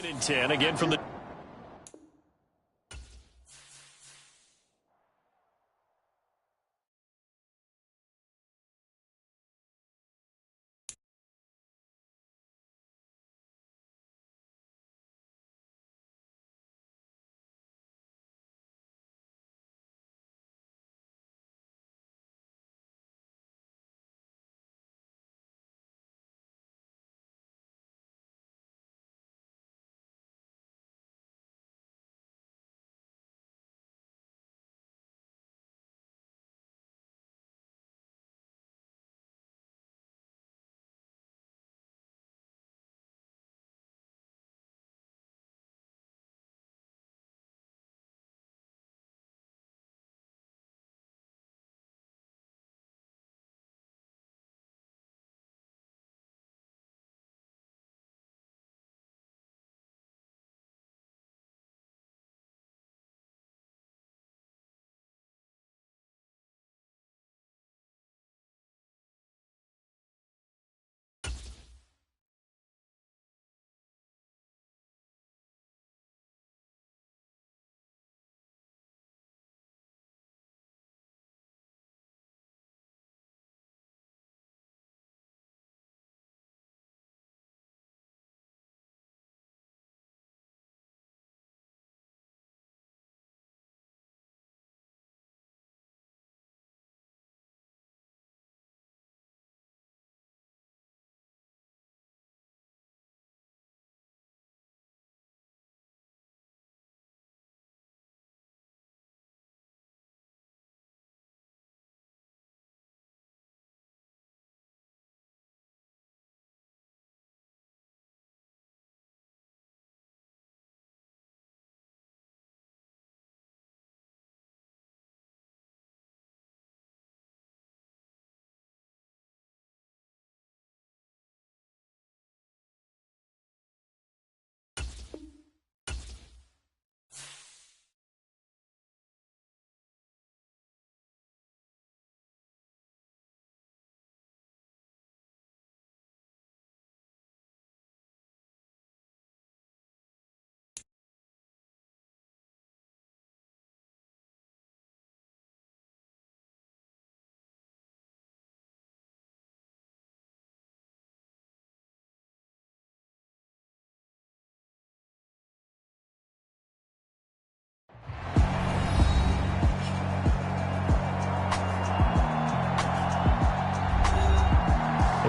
and 10 again from the...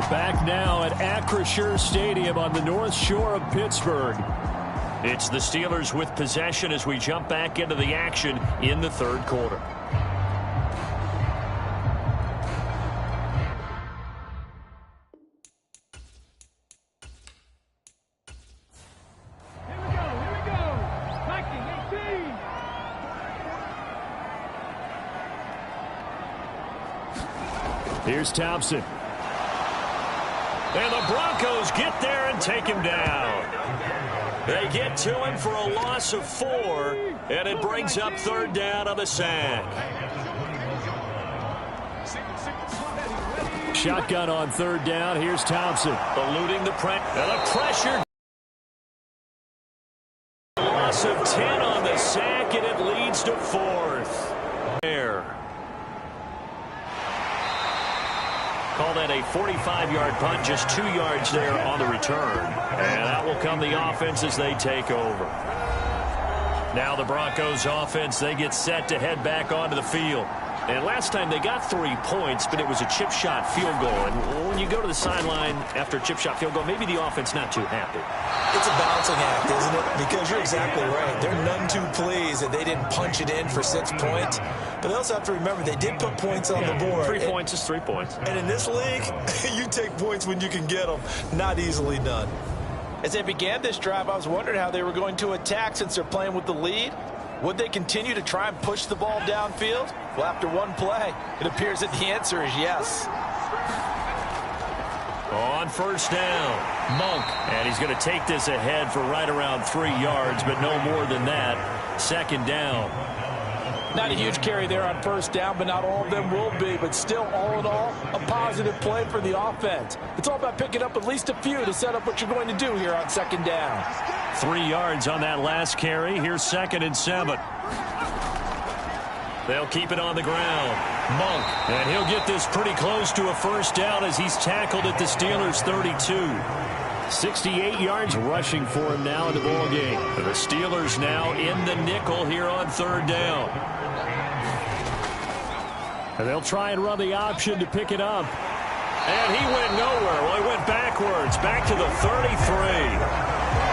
Back now at Acrisure Stadium on the North Shore of Pittsburgh. It's the Steelers with possession as we jump back into the action in the third quarter. Here's Thompson. And the Broncos get there and take him down. They get to him for a loss of 4, and it brings up third down on the sack. Shotgun on third down. Here's Thompson. Eluding the pressure. Loss of 10 on the sack, and it leads to 4th. There. Call that a 45-yard punt, just 2 yards there on the return. And that will come the offense as they take over. Now the Broncos offense, they get set to head back onto the field. And last time they got 3 points, but it was a chip shot field goal. And when you go to the sideline after a chip shot field goal, maybe the offense not too happy. It's a balancing act, isn't it? Because you're exactly right. They're none too pleased that they didn't punch it in for 6 points. But they also have to remember they did put points on the board. 3 points is 3 points. And in this league, you take points when you can get them. Not easily done. As they began this drive, I was wondering how they were going to attack since they're playing with the lead. Would they continue to try and push the ball downfield? Well, after one play, it appears that the answer is yes. On first down, Monk. And he's going to take this ahead for right around 3 yards, but no more than that. Second down. Not a huge carry there on first down, but not all of them will be. But still, all in all, a positive play for the offense. It's all about picking up at least a few to set up what you're going to do here on second down. 3 yards on that last carry. Here's 2nd and 7. They'll keep it on the ground. Monk, and he'll get this pretty close to a first down as he's tackled at the Steelers' 32. 68 yards rushing for him now in the ball game. The Steelers now in the nickel here on 3rd down. And they'll try and run the option to pick it up. And he went nowhere. Well, he went backwards, back to the 33.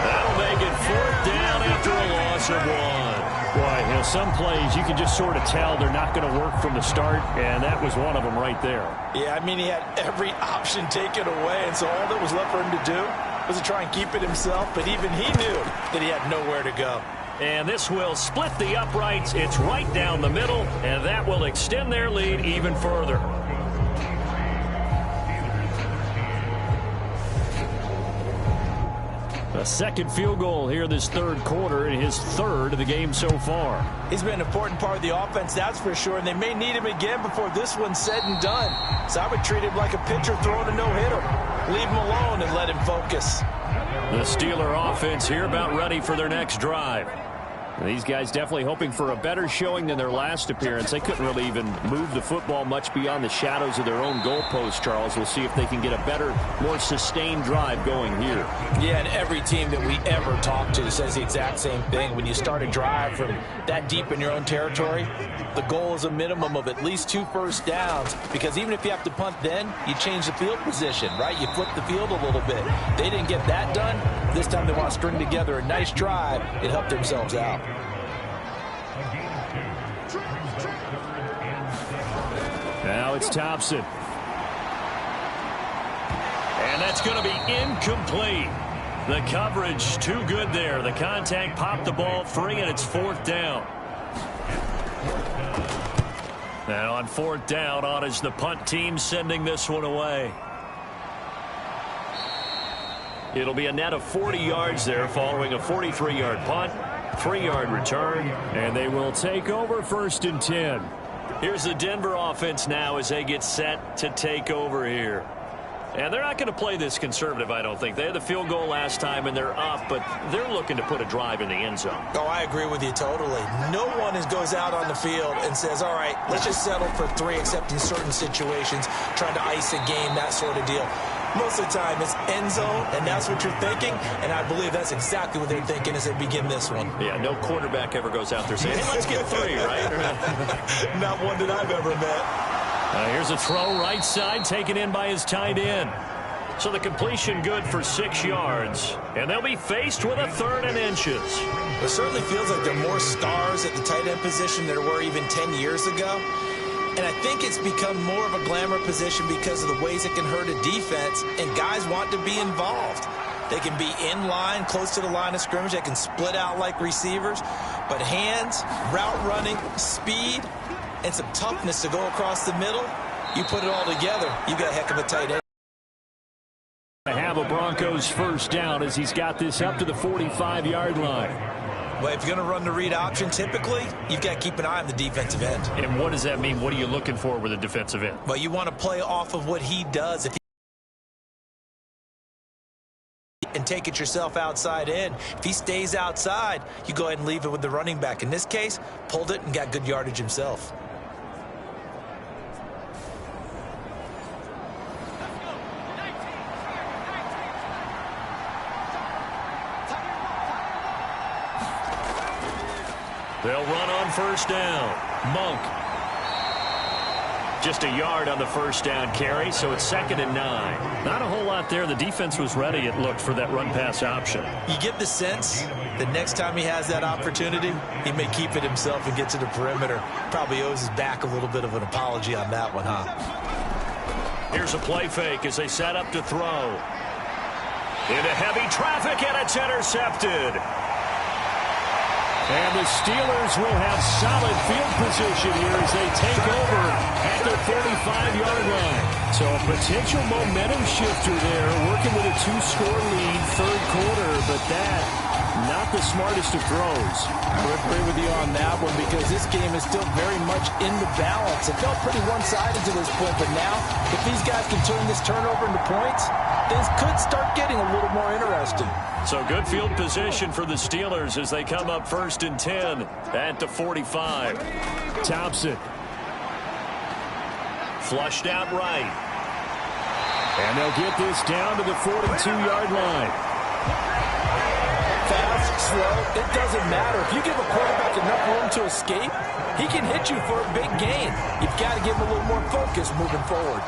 That'll make it 4th down after a loss of 1. Boy, you know, some plays you can just sort of tell they're not going to work from the start, and that was one of them right there. Yeah, I mean, he had every option taken away, and so all that was left for him to do was to try and keep it himself, but even he knew that he had nowhere to go. And this will split the uprights. It's right down the middle, and that will extend their lead even further. A 2nd field goal here this 3rd quarter, and his 3rd of the game so far. He's been an important part of the offense, that's for sure, and they may need him again before this one's said and done. So I would treat him like a pitcher throwing a no-hitter. Leave him alone and let him focus. The Steeler offense here about ready for their next drive. And these guys definitely hoping for a better showing than their last appearance. They couldn't really even move the football much beyond the shadows of their own goalpost, Charles. We'll see if they can get a better, more sustained drive going here. Yeah, and every team that we ever talk to says the exact same thing. When you start a drive from that deep in your own territory, the goal is a minimum of at least 2 first downs, because even if you have to punt then, you change the field position, right? You flip the field a little bit. They didn't get that done. This time they want to string together a nice drive and help themselves out. Now it's Thompson. And that's going to be incomplete. The coverage too good there. The contact popped the ball free, and it's 4th down. Now on 4th down, on is the punt team sending this one away. It'll be a net of 40 yards there following a 43-yard punt, 3-yard return, and they will take over 1st and 10. Here's the Denver offense now as they get set to take over here. And they're not going to play this conservative, I don't think. They had the field goal last time, and they're up, but they're looking to put a drive in the end zone. Oh, I agree with you totally. No one goes out on the field and says, all right, let's just settle for 3, except in certain situations, trying to ice a game, that sort of deal. Most of the time, it's end zone, and that's what you're thinking, and I believe that's exactly what they're thinking as they begin this one. Yeah, no quarterback ever goes out there saying, hey, let's get 3, right? Not one that I've ever met. Here's a throw right side, taken in by his tight end. So the completion good for 6 yards, and they'll be faced with a 3rd and inches. It certainly feels like there are more stars at the tight end position than there were even 10 years ago. And I think it's become more of a glamour position because of the ways it can hurt a defense, and guys want to be involved. They can be in line, close to the line of scrimmage. They can split out like receivers. But hands, route running, speed, and some toughness to go across the middle, you put it all together, you've got a heck of a tight end. Have a Broncos 1st down as he's got this up to the 45-yard line. Well, if you're going to run the read option, typically, you've got to keep an eye on the defensive end. And what does that mean? What are you looking for with a defensive end? Well, you want to play off of what he does. And take it yourself outside in. If he stays outside, you go ahead and leave it with the running back. In this case, pulled it and got good yardage himself. They'll run on 1st down. Monk. Just a yard on the 1st down carry, so it's 2nd and 9. Not a whole lot there. The defense was ready, it looked, for that run-pass option. You get the sense that next time he has that opportunity, he may keep it himself and get to the perimeter. Probably owes his back a little bit of an apology on that one, huh? Here's a play fake as they set up to throw. Into heavy traffic, and it's intercepted. And the Steelers will have solid field position here as they take over at the 45-yard line. So a potential momentum shifter there, working with a 2-score lead 3rd quarter, but that Not the smartest of throws. I would agree with you on that one because this game is still very much in the balance. It felt pretty one-sided to this point, but now if these guys can turn this turnover into points, things could start getting a little more interesting. So good field position for the Steelers as they come up 1st and 10 at the 45. Thompson. Flushed out right. And they'll get this down to the 42-yard line. Fast, slow, it doesn't matter. If you give a quarterback enough room to escape, he can hit you for a big gain. You've got to give him a little more focus moving forward.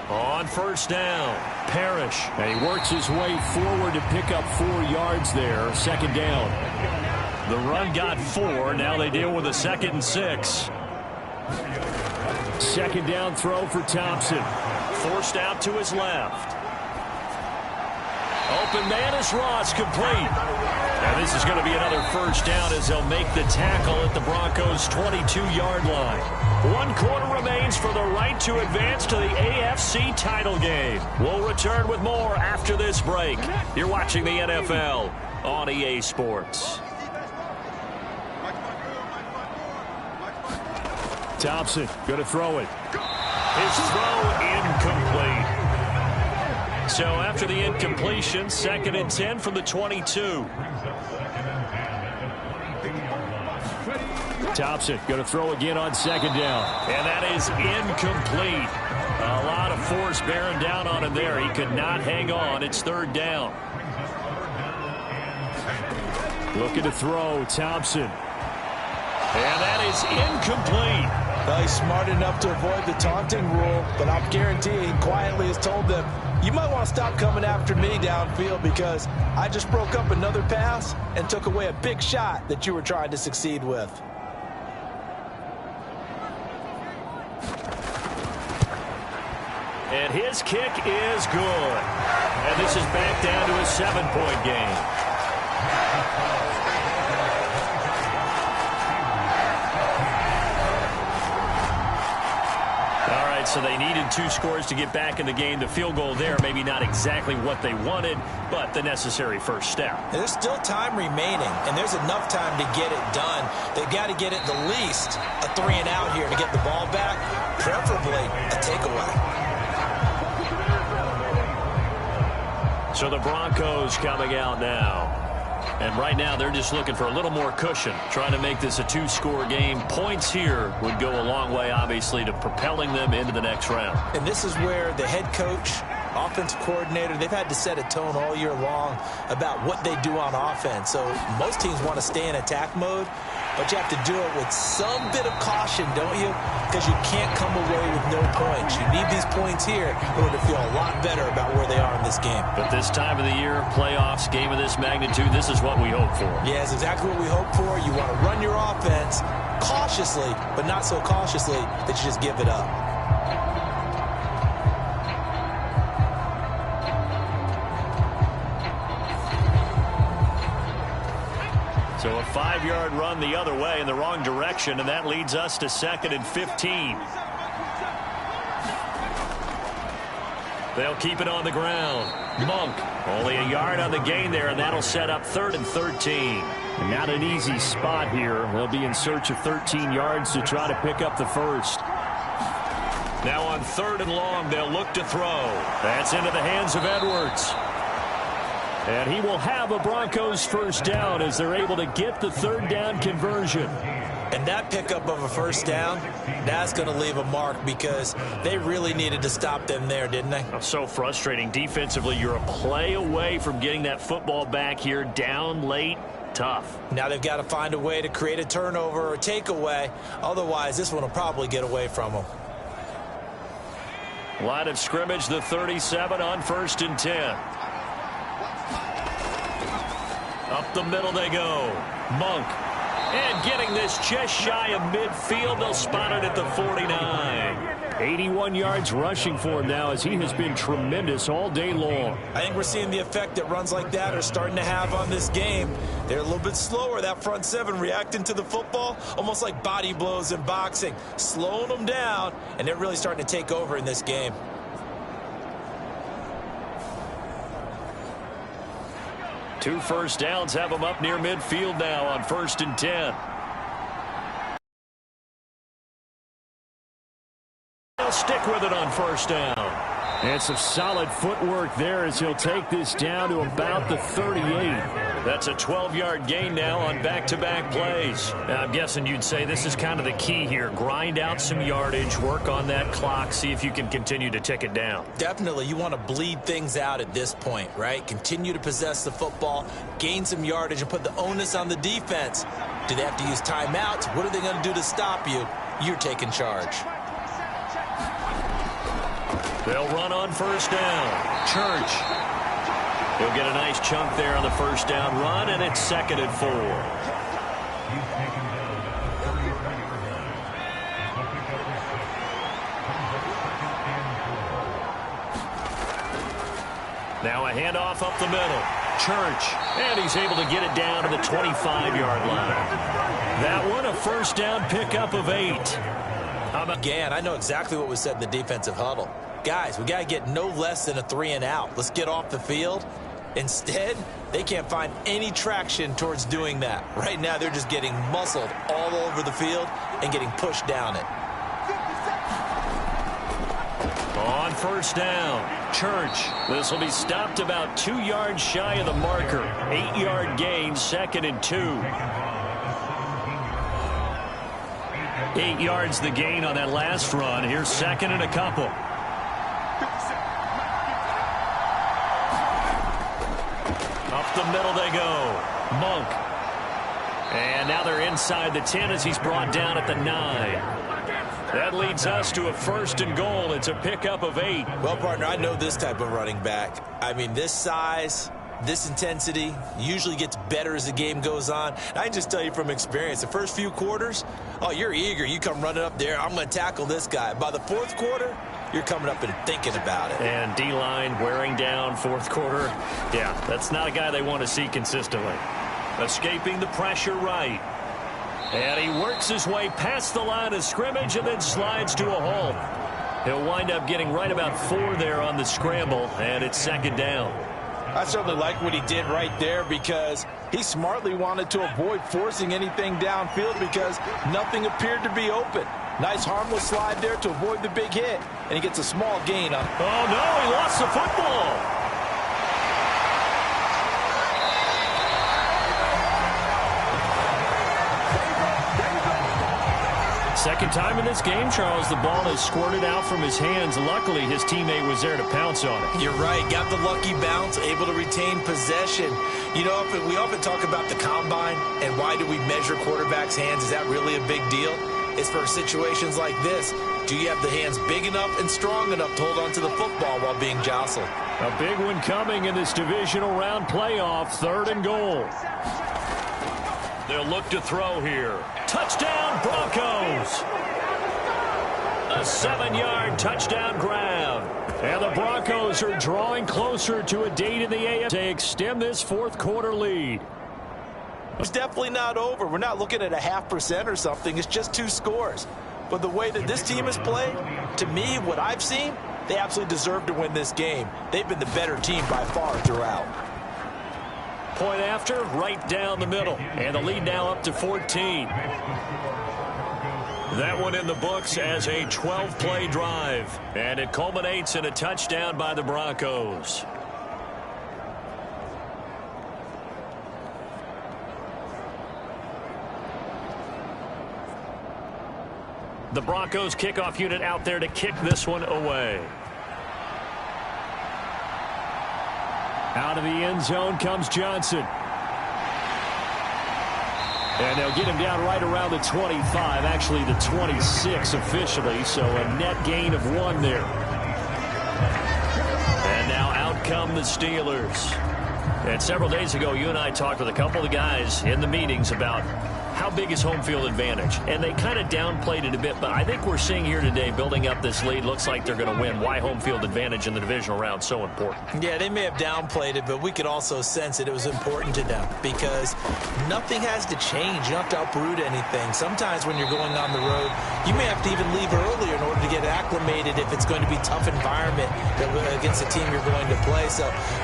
On 1st down, Parrish. And he works his way forward to pick up 4 yards there. 2nd down. The run got 4. Now they deal with a 2nd and 6. 2nd down throw for Thompson. Forced out to his left. Open man is Ross, complete. Now this is going to be another 1st down as they'll make the tackle at the Broncos' 22-yard line. 1 quarter remains for the right to advance to the AFC title game. We'll return with more after this break. You're watching the NFL on EA Sports. Thompson going to throw it. His throw incomplete. So after the incompletion, 2nd and 10 from the 22. Thompson going to throw again on 2nd down. And that is incomplete. A lot of force bearing down on him there. He could not hang on. It's 3rd down. Looking to throw, Thompson. And that is incomplete. Well, he's smart enough to avoid the taunting rule, but I'm guaranteeing he quietly has told them, you might want to stop coming after me downfield because I just broke up another pass and took away a big shot that you were trying to succeed with. And his kick is good. And this is back down to a 7-point game. So they needed 2 scores to get back in the game. The field goal there, maybe not exactly what they wanted, but the necessary 1st step. And there's still time remaining, and there's enough time to get it done. They've got to get it the least a 3 and out here to get the ball back, preferably a takeaway. So the Broncos coming out now. And right now they're just looking for a little more cushion, trying to make this a 2-score game. Points here would go a long way, obviously, to propelling them into the next round. And this is where the head coach, offensive coordinator, they've had to set a tone all year long about what they do on offense. So most teams want to stay in attack mode, but you have to do it with some bit of caution, don't you? Because you can't come away with no points. You need these points here in order to feel a lot better about where they are in this game. But this time of the year, playoffs, game of this magnitude, this is what we hope for. Yeah, it's exactly what we hope for. You want to run your offense cautiously, but not so cautiously that you just give it up. So a 5-yard run the other way in the wrong direction, and that leads us to 2nd and 15. They'll keep it on the ground. Monk, only a yard on the gain there, and that'll set up 3rd and 13. Not an easy spot here. They'll be in search of 13 yards to try to pick up the 1st. Now on 3rd and long, they'll look to throw. That's into the hands of Edwards. And he will have a Broncos 1st down as they're able to get the 3rd down conversion. And that pickup of a 1st down, that's going to leave a mark because they really needed to stop them there, didn't they? So frustrating. Defensively, you're a play away from getting that football back here down late. Tough. Now they've got to find a way to create a turnover or a takeaway. Otherwise, this one will probably get away from them. Line of scrimmage, the 37 on 1st and 10. Up the middle they go. Monk. And getting this just shy of midfield. They'll spot it at the 49. 81 yards rushing for him now, as he has been tremendous all day long. I think we're seeing the effect that runs like that are starting to have on this game. They're a little bit slower, that front seven, reacting to the football, almost like body blows in boxing, slowing them down, and they're really starting to take over in this game. Two first downs have them up near midfield now on 1st and 10. They'll stick with it on 1st down. And some solid footwork there as he'll take this down to about the 38. That's a 12-yard gain now on back-to-back plays. Now, I'm guessing you'd say this is kind of the key here. Grind out some yardage, work on that clock, see if you can continue to tick it down. Definitely, you want to bleed things out at this point, right? Continue to possess the football, gain some yardage, and put the onus on the defense. Do they have to use timeouts? What are they going to do to stop you? You're taking charge. They'll run on 1st down. Church. He'll get a nice chunk there on the 1st down run, and it's 2nd and 4. Now a handoff up the middle. Church. And he's able to get it down to the 25-yard line. That one, a 1st down pickup of 8. Again, I know exactly what was said in the defensive huddle. Guys, we got to get no less than a 3 and out. Let's get off the field. Instead, they can't find any traction towards doing that. Right now, they're just getting muscled all over the field and getting pushed down it. On 1st down, Church. This will be stopped about 2 yards shy of the marker. 8-yard gain, 2nd and 2. 8 yards the gain on that last run. Here's 2nd and a couple. Up the middle they go. Monk. And now they're inside the 10 as he's brought down at the 9. That leads us to a 1st and goal. It's a pickup of 8. Well, partner, I know this type of running back. I mean, this size, this intensity usually gets better as the game goes on. And I can just tell you from experience, the first few quarters, oh, you're eager. You come running up there, I'm going to tackle this guy. By the 4th quarter, you're coming up and thinking about it. And D-line wearing down 4th quarter. Yeah, that's not a guy they want to see consistently. Escaping the pressure right. And he works his way past the line of scrimmage and then slides to a halt. He'll wind up getting right about 4 there on the scramble, and it's 2nd down. I certainly like what he did right there because he smartly wanted to avoid forcing anything downfield because nothing appeared to be open. Nice harmless slide there to avoid the big hit, and he gets a small gain on. Oh, no, he lost the football. Second time in this game, Charles, the ball has squirted out from his hands. Luckily, his teammate was there to pounce on it. You're right. Got the lucky bounce, able to retain possession. You know, we often talk about the combine and why do we measure quarterbacks' hands. Is that really a big deal? It's for situations like this. Do you have the hands big enough and strong enough to hold on to the football while being jostled? A big one coming in this divisional round playoff, 3rd and goal. They'll look to throw here. Touchdown, Broncos! A 7-yard touchdown grab. And the Broncos are drawing closer to a date in the AFC to extend this 4th quarter lead. It's definitely not over. We're not looking at a 0.5% or something. It's just 2 scores. But the way that this team has played, to me, what I've seen, they absolutely deserve to win this game. They've been the better team by far throughout. Point after, right down the middle. And the lead now up to 14. That one in the books as a 12-play drive. And it culminates in a touchdown by the Broncos. The Broncos kickoff unit out there to kick this one away. Out of the end zone comes Johnson. And they'll get him down right around the 25, actually the 26 officially, so a net gain of 1 there. And now out come the Steelers. And several days ago, you and I talked with a couple of the guys in the meetings about how big is home field advantage? And they kind of downplayed it a bit, but I think we're seeing here today, building up this lead, looks like they're going to win. Why home field advantage in the divisional round so important? Yeah, they may have downplayed it, but we could also sense it was important to them because nothing has to change. You don't have to uproot anything. Sometimes when you're going on the road, you may have to even leave earlier in order to get acclimated if it's going to be a tough environment against the team you're going to play. So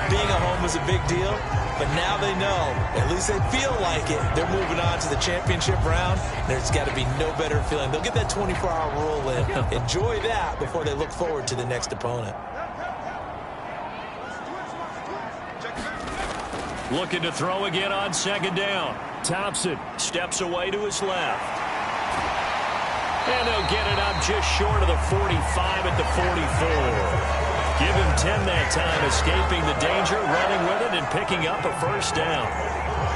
being at home was a big deal, but now they know, at least they feel like it. They're moving on to the championship round. There's got to be no better feeling. They'll get that 24-hour rule in. Enjoy that before they look forward to the next opponent. Looking to throw again on second down. Thompson steps away to his left. And they'll get it up just short of the 45 at the 44. Give him 10 that time, escaping the danger, running with it, and picking up a first down.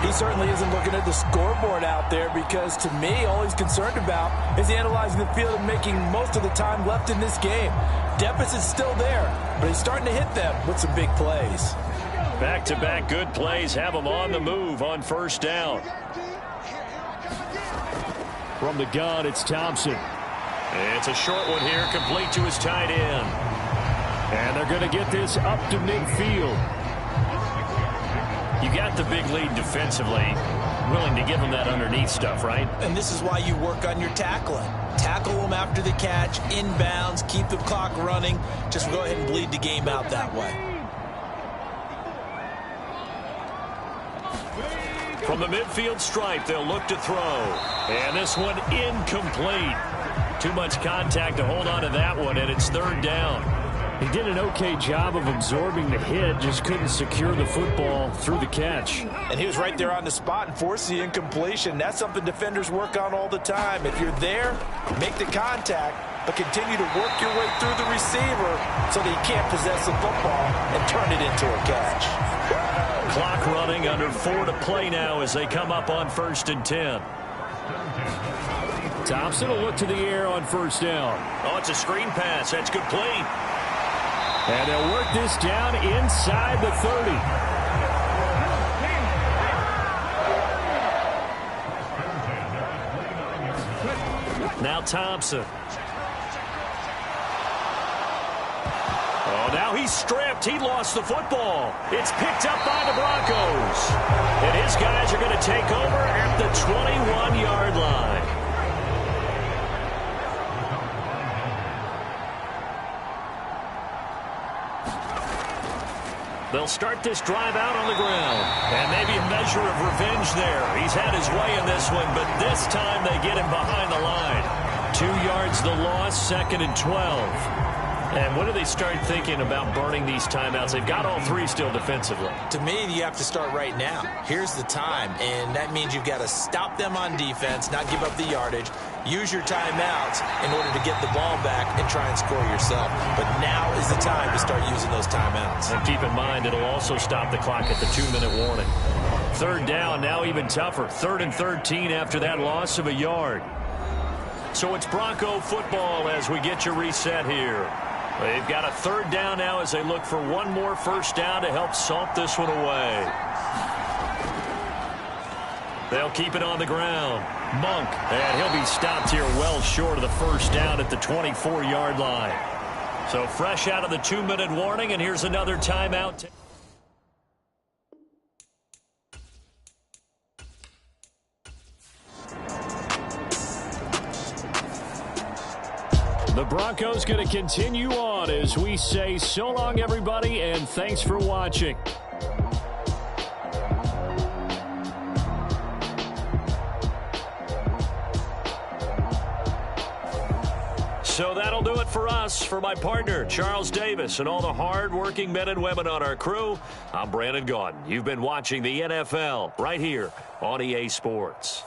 He certainly isn't looking at the scoreboard out there because, to me, all he's concerned about is analyzing the field and making most of the time left in this game. Deficit's still there, but he's starting to hit them with some big plays. Back-to-back good plays have him on the move on first down. From the gun, it's Thompson. It's a short one here, complete to his tight end. And they're going to get this up to midfield. You got the big lead defensively, willing to give them that underneath stuff, right? And this is why you work on your tackling. Tackle them after the catch, inbounds, keep the clock running. Just go ahead and bleed the game out that way. From the midfield stripe, they'll look to throw. And this one incomplete. Too much contact to hold on to that one, and it's third down. He did an okay job of absorbing the hit, just couldn't secure the football through the catch. And he was right there on the spot and forced the incompletion. That's something defenders work on all the time. If you're there, make the contact, but continue to work your way through the receiver so that he can't possess the football and turn it into a catch. Clock running, under 4 to play now as they come up on 1st and 10. Thompson will look to the air on first down. Oh, it's a screen pass. That's complete. And they'll work this down inside the 30. Now Thompson. Oh, now he's stripped. He lost the football. It's picked up by the Broncos. And his guys are going to take over at the 21-yard line. They'll start this drive out on the ground. And maybe a measure of revenge there. He's had his way in this one, but this time they get him behind the line. 2 yards the loss, 2nd and 12. And when do they start thinking about burning these timeouts? They've got all 3 still defensively. To me, you have to start right now. Here's the time, and that means you've got to stop them on defense, not give up the yardage, use your timeouts in order to get the ball back and try and score yourself. But now is the time to start using those timeouts. And keep in mind, it'll also stop the clock at the 2-minute warning. Third down, now even tougher. 3rd and 13 after that loss of a yard. So it's Bronco football as we get your reset here. They've got a 3rd down now as they look for one more first down to help salt this one away. They'll keep it on the ground. Monk, and he'll be stopped here well short of the first down at the 24-yard line. So fresh out of the 2-minute warning, and here's another timeout. The Broncos going to continue on as we say so long, everybody, and thanks for watching. So that'll do it for us. For my partner, Charles Davis, and all the hard-working men and women on our crew, I'm Brandon Gaudin. You've been watching the NFL right here on EA Sports.